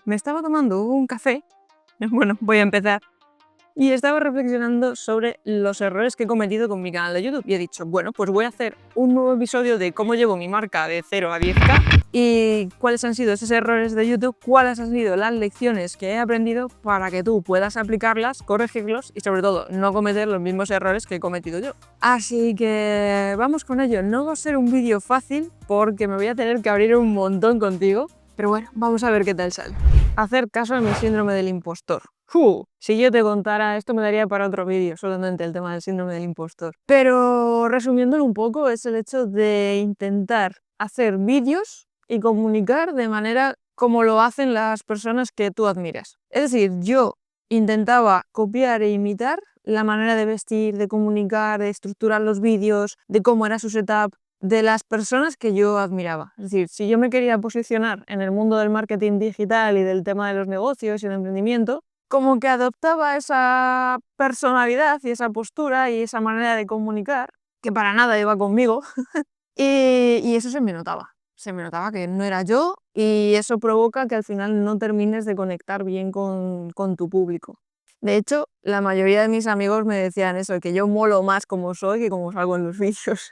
me estaba tomando un café, bueno, voy a empezar, y estaba reflexionando sobre los errores que he cometido con mi canal de YouTube. Y he dicho, bueno, pues voy a hacer un nuevo episodio de cómo llevo mi marca de 0 a 10K y cuáles han sido esos errores de YouTube, cuáles han sido las lecciones que he aprendido para que tú puedas aplicarlas, corregirlos y sobre todo no cometer los mismos errores que he cometido yo. Así que vamos con ello. No va a ser un vídeo fácil porque me voy a tener que abrir un montón contigo, pero bueno, vamos a ver qué tal sale. Hacer caso a mi síndrome del impostor. Si yo te contara esto me daría para otro vídeo, solamente el tema del síndrome del impostor. Pero resumiéndolo un poco, es el hecho de intentar hacer vídeos y comunicar de manera como lo hacen las personas que tú admiras. Es decir, yo intentaba copiar e imitar la manera de vestir, de comunicar, de estructurar los vídeos, de cómo era su setup, de las personas que yo admiraba. Es decir, si yo me quería posicionar en el mundo del marketing digital y del tema de los negocios y el emprendimiento, como que adoptaba esa personalidad y esa postura y esa manera de comunicar, que para nada iba conmigo, y eso se me notaba. Se me notaba que no era yo y eso provoca que al final no termines de conectar bien con tu público. De hecho, la mayoría de mis amigos me decían eso, que yo molo más como soy que como salgo en los vídeos.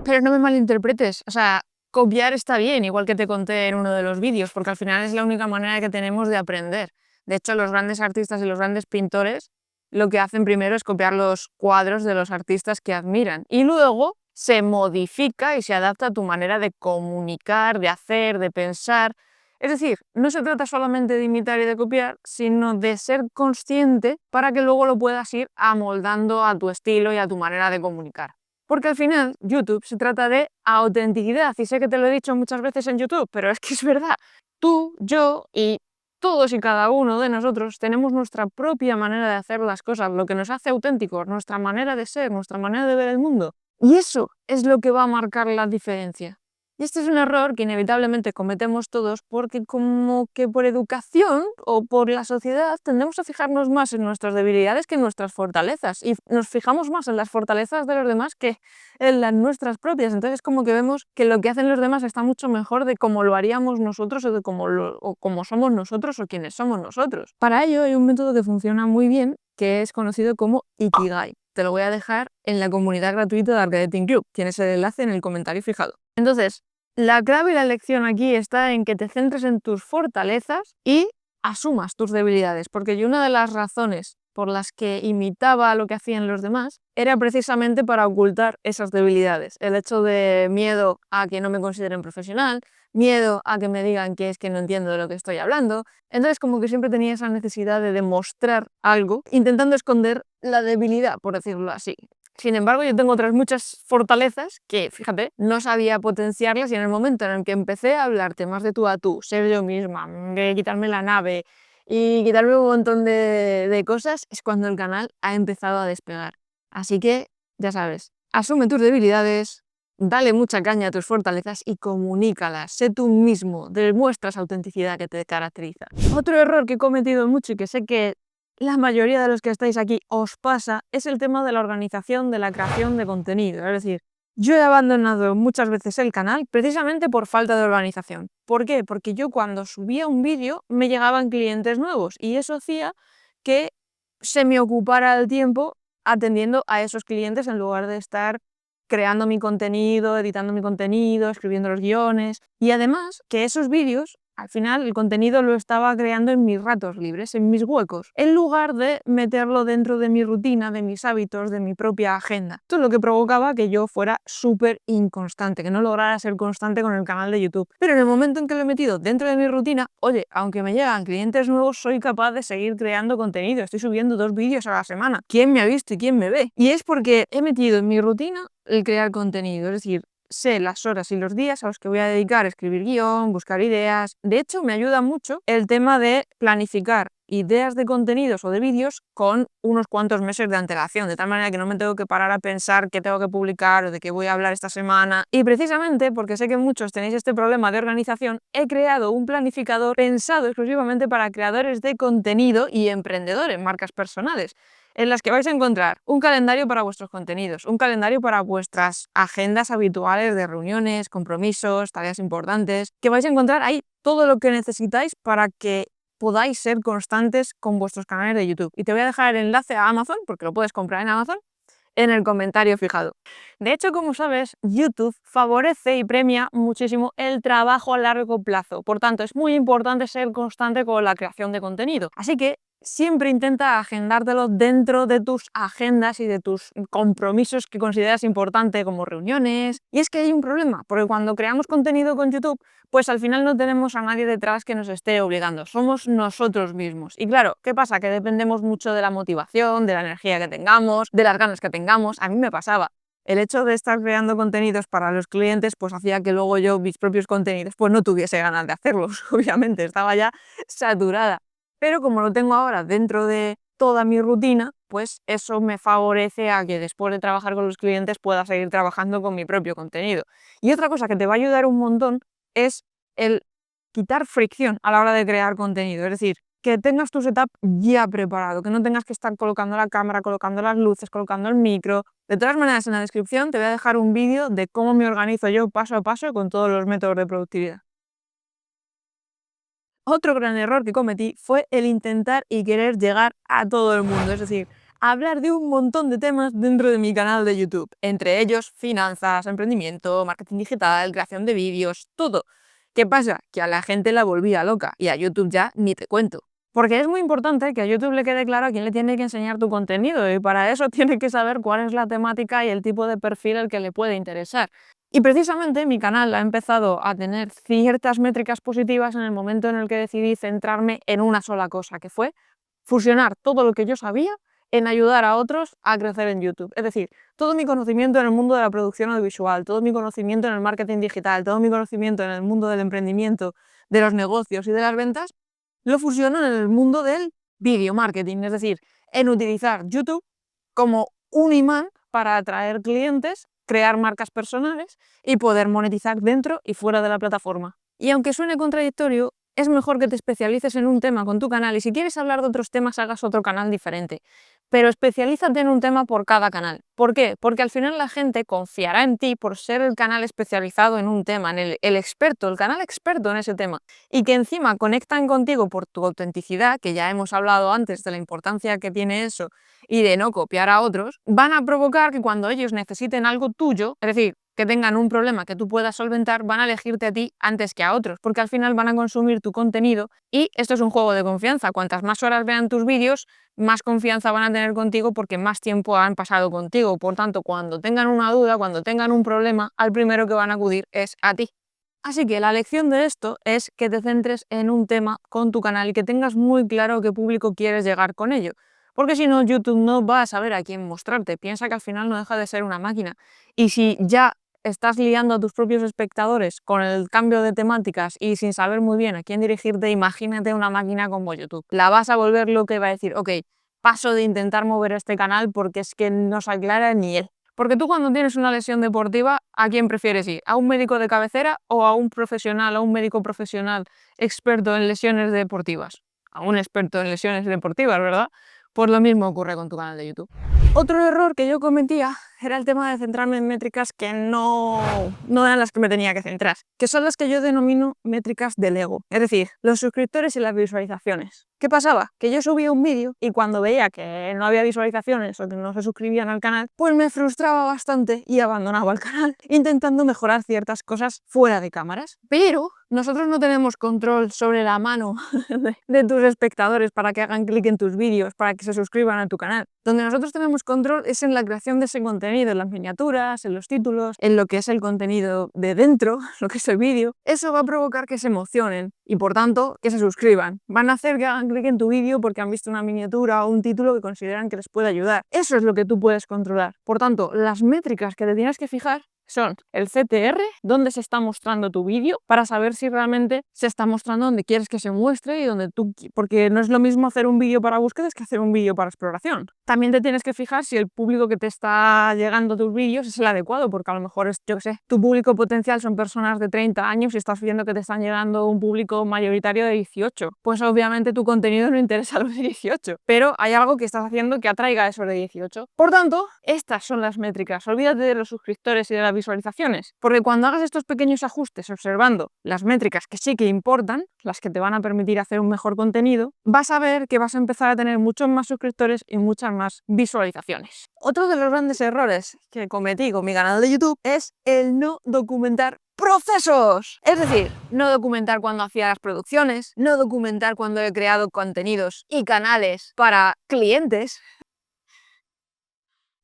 Pero no me malinterpretes, o sea, copiar está bien, igual que te conté en uno de los vídeos, porque al final es la única manera que tenemos de aprender. De hecho, los grandes artistas y los grandes pintores lo que hacen primero es copiar los cuadros de los artistas que admiran y luego se modifica y se adapta a tu manera de comunicar, de hacer, de pensar. Es decir, no se trata solamente de imitar y de copiar, sino de ser consciente para que luego lo puedas ir amoldando a tu estilo y a tu manera de comunicar. Porque al final YouTube se trata de autenticidad y sé que te lo he dicho muchas veces en YouTube, pero es que es verdad. Tú, yo y todos y cada uno de nosotros tenemos nuestra propia manera de hacer las cosas, lo que nos hace auténticos, nuestra manera de ser, nuestra manera de ver el mundo. Y eso es lo que va a marcar la diferencia. Y este es un error que inevitablemente cometemos todos porque como que por educación o por la sociedad tendemos a fijarnos más en nuestras debilidades que en nuestras fortalezas y nos fijamos más en las fortalezas de los demás que en las nuestras propias. Entonces como que vemos que lo que hacen los demás está mucho mejor de cómo lo haríamos nosotros o de cómo somos nosotros o quiénes somos nosotros. Para ello hay un método que funciona muy bien que es conocido como Ikigai. Te lo voy a dejar en la comunidad gratuita de Arkedating Club. Tienes el enlace en el comentario fijado. Entonces, la clave y la lección aquí está en que te centres en tus fortalezas y asumas tus debilidades, porque yo una de las razones por las que imitaba lo que hacían los demás era precisamente para ocultar esas debilidades. El hecho de miedo a que no me consideren profesional, miedo a que me digan que es que no entiendo de lo que estoy hablando. Entonces como que siempre tenía esa necesidad de demostrar algo, intentando esconder la debilidad, por decirlo así. Sin embargo, yo tengo otras muchas fortalezas que, fíjate, no sabía potenciarlas y en el momento en el que empecé a hablar temas de tú a tú, ser yo misma, de quitarme la nave y quitarme un montón de cosas, es cuando el canal ha empezado a despegar. Así que, ya sabes, asume tus debilidades, dale mucha caña a tus fortalezas y comunícalas. Sé tú mismo, demuestra esa autenticidad que te caracteriza. Otro error que he cometido mucho y que sé que la mayoría de los que estáis aquí os pasa es el tema de la organización, de la creación de contenido. Es decir, yo he abandonado muchas veces el canal precisamente por falta de organización. ¿Por qué? Porque yo cuando subía un vídeo me llegaban clientes nuevos y eso hacía que se me ocupara el tiempo atendiendo a esos clientes en lugar de estar creando mi contenido, editando mi contenido, escribiendo los guiones. Y además que esos vídeos, al final el contenido lo estaba creando en mis ratos libres, en mis huecos, en lugar de meterlo dentro de mi rutina, de mis hábitos, de mi propia agenda. Esto es lo que provocaba que yo fuera súper inconstante, que no lograra ser constante con el canal de YouTube. Pero en el momento en que lo he metido dentro de mi rutina, oye, aunque me llegan clientes nuevos, soy capaz de seguir creando contenido. Estoy subiendo 2 vídeos a la semana. ¿Quién me ha visto y quién me ve? Y es porque he metido en mi rutina el crear contenido, es decir, sé las horas y los días a los que voy a dedicar a escribir guión, buscar ideas. De hecho, me ayuda mucho el tema de planificar ideas de contenidos o de vídeos con unos cuantos meses de antelación, de tal manera que no me tengo que parar a pensar qué tengo que publicar o de qué voy a hablar esta semana. Y precisamente porque sé que muchos tenéis este problema de organización, he creado un planificador pensado exclusivamente para creadores de contenido y emprendedores, marcas personales, en las que vais a encontrar un calendario para vuestros contenidos, un calendario para vuestras agendas habituales de reuniones, compromisos, tareas importantes, que vais a encontrar ahí todo lo que necesitáis para que podáis ser constantes con vuestros canales de YouTube. Y te voy a dejar el enlace a Amazon, porque lo puedes comprar en Amazon, en el comentario fijado. De hecho, como sabes, YouTube favorece y premia muchísimo el trabajo a largo plazo. Por tanto, es muy importante ser constante con la creación de contenido. Así que siempre intenta agendártelo dentro de tus agendas y de tus compromisos que consideras importante, como reuniones. Y es que hay un problema, porque cuando creamos contenido con YouTube, pues al final no tenemos a nadie detrás que nos esté obligando, somos nosotros mismos. Y claro, ¿qué pasa? Que dependemos mucho de la motivación, de la energía que tengamos, de las ganas que tengamos. A mí me pasaba. El hecho de estar creando contenidos para los clientes pues hacía que luego yo mis propios contenidos pues no tuviese ganas de hacerlos, obviamente, estaba ya saturada. Pero como lo tengo ahora dentro de toda mi rutina, pues eso me favorece a que después de trabajar con los clientes pueda seguir trabajando con mi propio contenido. Y otra cosa que te va a ayudar un montón es el quitar fricción a la hora de crear contenido, es decir, que tengas tu setup ya preparado, que no tengas que estar colocando la cámara, colocando las luces, colocando el micro. De todas maneras, en la descripción te voy a dejar un vídeo de cómo me organizo yo paso a paso con todos los métodos de productividad. Otro gran error que cometí fue el intentar y querer llegar a todo el mundo, es decir, hablar de un montón de temas dentro de mi canal de YouTube, entre ellos finanzas, emprendimiento, marketing digital, creación de vídeos, todo. ¿Qué pasa? Que a la gente la volvía loca y a YouTube ya ni te cuento. Porque es muy importante que a YouTube le quede claro a quién le tiene que enseñar tu contenido y para eso tiene que saber cuál es la temática y el tipo de perfil al que le puede interesar. Y precisamente mi canal ha empezado a tener ciertas métricas positivas en el momento en el que decidí centrarme en una sola cosa, que fue fusionar todo lo que yo sabía en ayudar a otros a crecer en YouTube. Es decir, todo mi conocimiento en el mundo de la producción audiovisual, todo mi conocimiento en el marketing digital, todo mi conocimiento en el mundo del emprendimiento, de los negocios y de las ventas, lo fusiono en el mundo del video marketing, es decir, en utilizar YouTube como un imán para atraer clientes, crear marcas personales y poder monetizar dentro y fuera de la plataforma. Y aunque suene contradictorio, es mejor que te especialices en un tema con tu canal y si quieres hablar de otros temas hagas otro canal diferente. Pero especialízate en un tema por cada canal. ¿Por qué? Porque al final la gente confiará en ti por ser el canal especializado en un tema, en el experto, el canal experto en ese tema. Y que encima conectan contigo por tu autenticidad, que ya hemos hablado antes de la importancia que tiene eso, y de no copiar a otros, van a provocar que cuando ellos necesiten algo tuyo, es decir, que tengan un problema que tú puedas solventar, van a elegirte a ti antes que a otros, porque al final van a consumir tu contenido y esto es un juego de confianza. Cuantas más horas vean tus vídeos, más confianza van a tener contigo porque más tiempo han pasado contigo. Por tanto, cuando tengan una duda, cuando tengan un problema, al primero que van a acudir es a ti. Así que la lección de esto es que te centres en un tema con tu canal y que tengas muy claro qué público quieres llegar con ello. Porque si no, YouTube no va a saber a quién mostrarte. Piensa que al final no deja de ser una máquina. Y si ya estás liando a tus propios espectadores con el cambio de temáticas y sin saber muy bien a quién dirigirte, imagínate una máquina como YouTube. La vas a volver loca y va a decir, ok, paso de intentar mover este canal porque es que no se aclara ni él. Porque tú cuando tienes una lesión deportiva, ¿a quién prefieres ir? ¿A un médico de cabecera o a un profesional, a un médico profesional experto en lesiones deportivas? A un experto en lesiones deportivas, ¿verdad? Pues lo mismo ocurre con tu canal de YouTube. Otro error que yo cometía era el tema de centrarme en métricas que no eran las que me tenía que centrar, que son las que yo denomino métricas del ego, es decir, los suscriptores y las visualizaciones. ¿Qué pasaba? Que yo subía un vídeo y cuando veía que no había visualizaciones o que no se suscribían al canal, pues me frustraba bastante y abandonaba el canal, intentando mejorar ciertas cosas fuera de cámaras. Pero nosotros no tenemos control sobre la mano de tus espectadores para que hagan clic en tus vídeos, para que se suscriban a tu canal. Donde nosotros tenemos control es en la creación de ese contenido, en las miniaturas, en los títulos, en lo que es el contenido de dentro, lo que es el vídeo. Eso va a provocar que se emocionen y por tanto que se suscriban. Van a hacer que hagan clic en tu vídeo porque han visto una miniatura o un título que consideran que les puede ayudar. Eso es lo que tú puedes controlar. Por tanto, las métricas que te tienes que fijar son el CTR, donde se está mostrando tu vídeo, para saber si realmente se está mostrando donde quieres que se muestre y donde tú... Porque no es lo mismo hacer un vídeo para búsquedas que hacer un vídeo para exploración. También te tienes que fijar si el público que te está llegando a tus vídeos es el adecuado, porque a lo mejor es, yo qué sé, tu público potencial son personas de 30 años y estás viendo que te están llegando un público mayoritario de 18. Pues obviamente tu contenido no interesa a los de 18, pero hay algo que estás haciendo que atraiga a esos de 18. Por tanto, estas son las métricas. Olvídate de los suscriptores y de las visualizaciones. Porque cuando hagas estos pequeños ajustes observando las métricas que sí que importan, las que te van a permitir hacer un mejor contenido, vas a ver que vas a empezar a tener muchos más suscriptores y muchas más visualizaciones. Otro de los grandes errores que cometí con mi canal de YouTube es el no documentar procesos. Es decir, no documentar cuando hacía las producciones, no documentar cuando he creado contenidos y canales para clientes.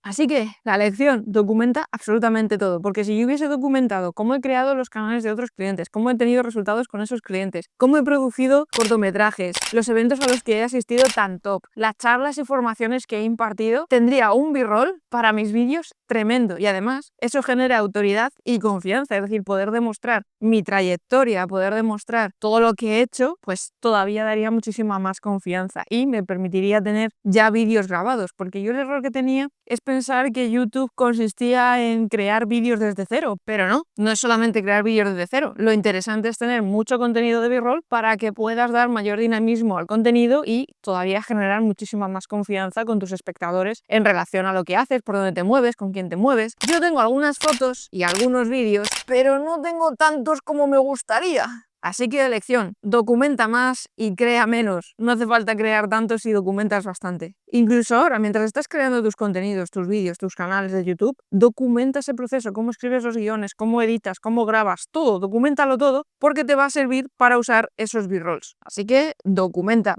Así que la lección documenta absolutamente todo, porque si yo hubiese documentado cómo he creado los canales de otros clientes, cómo he tenido resultados con esos clientes, cómo he producido cortometrajes, los eventos a los que he asistido tan top, las charlas y formaciones que he impartido, tendría un B-roll para mis vídeos tremendo y además eso genera autoridad y confianza, es decir, poder demostrar mi trayectoria, poder demostrar todo lo que he hecho, pues todavía daría muchísima más confianza y me permitiría tener ya vídeos grabados, porque yo el error que tenía es pensar que YouTube consistía en crear vídeos desde cero, pero no es solamente crear vídeos desde cero. Lo interesante es tener mucho contenido de B-roll para que puedas dar mayor dinamismo al contenido y todavía generar muchísima más confianza con tus espectadores en relación a lo que haces, por dónde te mueves, con quién te mueves. Yo tengo algunas fotos y algunos vídeos, pero no tengo tantos como me gustaría. Así que lección, documenta más y crea menos. No hace falta crear tanto si documentas bastante. Incluso ahora, mientras estás creando tus contenidos, tus vídeos, tus canales de YouTube, documenta ese proceso, cómo escribes los guiones, cómo editas, cómo grabas, todo, documentalo todo, porque te va a servir para usar esos B-rolls. Así que documenta.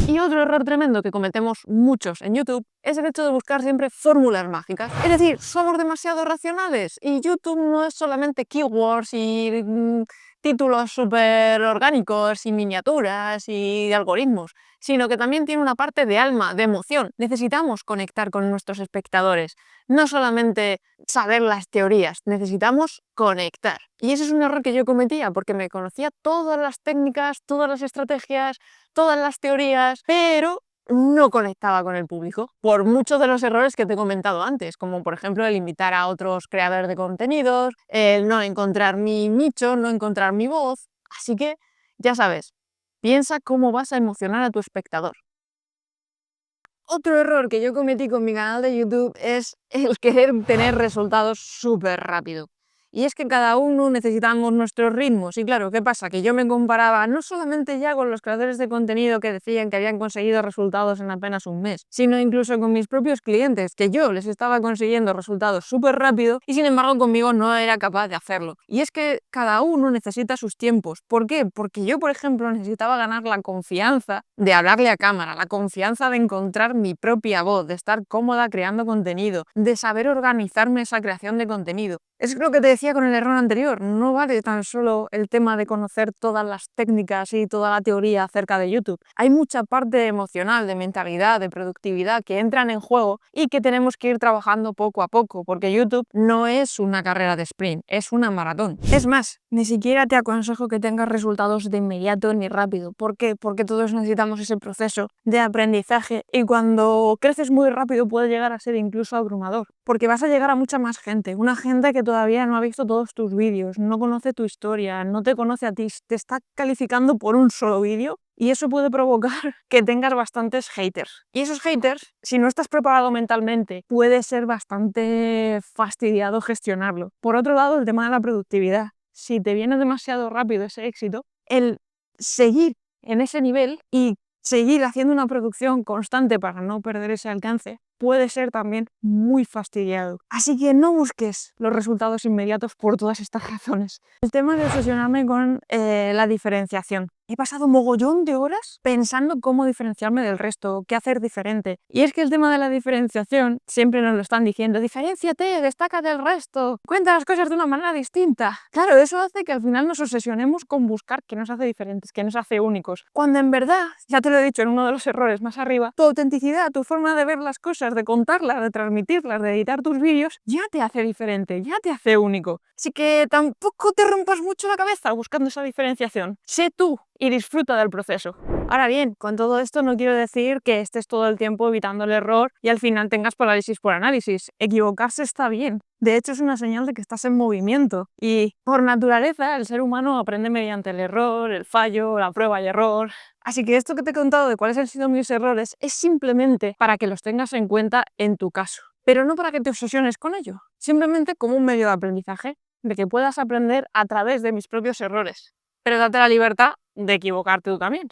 Y otro error tremendo que cometemos muchos en YouTube es el hecho de buscar siempre fórmulas mágicas. Es decir, somos demasiado racionales y YouTube no es solamente keywords y títulos súper orgánicos y miniaturas y algoritmos, sino que también tiene una parte de alma, de emoción. Necesitamos conectar con nuestros espectadores, no solamente saber las teorías, necesitamos conectar. Y ese es un error que yo cometía porque me conocía todas las técnicas, todas las estrategias, todas las teorías, pero no conectaba con el público por muchos de los errores que te he comentado antes, como por ejemplo el invitar a otros creadores de contenidos, el no encontrar mi nicho, no encontrar mi voz. Así que, ya sabes, piensa cómo vas a emocionar a tu espectador. Otro error que yo cometí con mi canal de YouTube es el querer tener resultados súper rápido. Y es que cada uno necesitamos nuestros ritmos. Y claro, ¿qué pasa? Que yo me comparaba no solamente ya con los creadores de contenido que decían que habían conseguido resultados en apenas un mes, sino incluso con mis propios clientes, que yo les estaba consiguiendo resultados súper rápido y sin embargo conmigo no era capaz de hacerlo. Y es que cada uno necesita sus tiempos. ¿Por qué? Porque yo, por ejemplo, necesitaba ganar la confianza de hablarle a cámara, la confianza de encontrar mi propia voz, de estar cómoda creando contenido, de saber organizarme esa creación de contenido. Es lo que te decía con el error anterior, no vale tan solo el tema de conocer todas las técnicas y toda la teoría acerca de YouTube. Hay mucha parte emocional, de mentalidad, de productividad que entran en juego y que tenemos que ir trabajando poco a poco, porque YouTube no es una carrera de sprint, es una maratón. Es más, ni siquiera te aconsejo que tengas resultados de inmediato ni rápido. ¿Por qué? Porque todos necesitamos ese proceso de aprendizaje y cuando creces muy rápido puede llegar a ser incluso abrumador, porque vas a llegar a mucha más gente, una gente que todavía no ha visto todos tus vídeos, no conoce tu historia, no te conoce a ti, te está calificando por un solo vídeo y eso puede provocar que tengas bastantes haters. Y esos haters, si no estás preparado mentalmente, puede ser bastante fastidiado gestionarlo. Por otro lado, el tema de la productividad. Si te viene demasiado rápido ese éxito, el seguir en ese nivel y seguir haciendo una producción constante para no perder ese alcance puede ser también muy fastidiado. Así que no busques los resultados inmediatos por todas estas razones. El tema de obsesionarme con la diferenciación. He pasado mogollón de horas pensando cómo diferenciarme del resto, qué hacer diferente. Y es que el tema de la diferenciación siempre nos lo están diciendo: diferénciate, destaca del resto, cuenta las cosas de una manera distinta. Claro, eso hace que al final nos obsesionemos con buscar qué nos hace diferentes, qué nos hace únicos. Cuando en verdad, ya te lo he dicho en uno de los errores más arriba, tu autenticidad, tu forma de ver las cosas, de contarlas, de transmitirlas, de editar tus vídeos, ya te hace diferente, ya te hace único. Así que tampoco te rompas mucho la cabeza buscando esa diferenciación. Sé tú y disfruta del proceso. Ahora bien, con todo esto no quiero decir que estés todo el tiempo evitando el error y al final tengas parálisis por análisis. Equivocarse está bien. De hecho, es una señal de que estás en movimiento. Y por naturaleza, el ser humano aprende mediante el error, el fallo, la prueba y error. Así que esto que te he contado de cuáles han sido mis errores es simplemente para que los tengas en cuenta en tu caso. pero no para que te obsesiones con ello, simplemente como un medio de aprendizaje, de que puedas aprender a través de mis propios errores, pero date la libertad de equivocarte tú también.